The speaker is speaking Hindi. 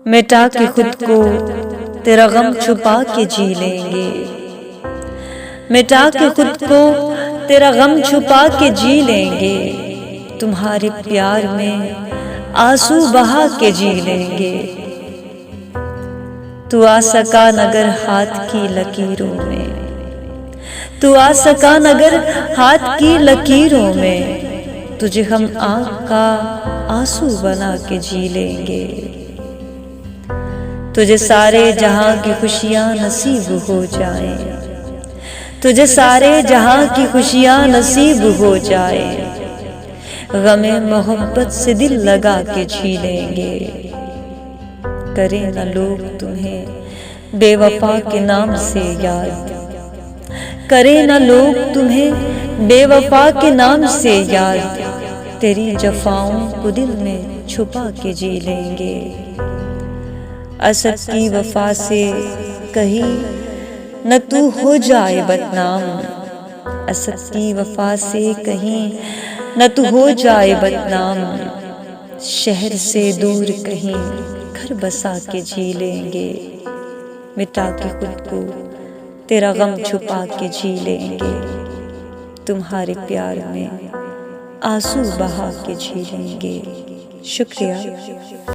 मिटा के खुद को तेरा गम छुपा के जी लेंगे। मिटा के खुद को तेरा गम छुपा के जी लेंगे। तुम्हारे प्यार में आंसू बहा के जी लेंगे। तू आ सका नगर हाथ की लकीरों में, तू आ सका नगर हाथ की लकीरों में, तुझे हम आँख का आंसू बना के जी लेंगे। तुझे सारे जहां की खुशियां नसीब हो जाएं, तुझे सारे जहां की खुशियां नसीब हो जाए, गमे मोहब्बत से दिल लगा के जी लेंगे। करे न लोग तुम्हें बेवफा के नाम से याद, करे न लोग तुम्हें बेवफा के नाम से याद, तेरी जफाओं को दिल में छुपा के जी लेंगे। असद की वफा से कहीं न तू हो जाए बदनाम, असद की वफा से कहीं न तू हो जाए बदनाम, शहर से दूर कहीं घर बसा के जी लेंगे। मिटा के खुद को तेरा गम छुपा के जी लेंगे। तुम्हारे प्यार में आंसू बहा के जी लेंगे। शुक्रिया।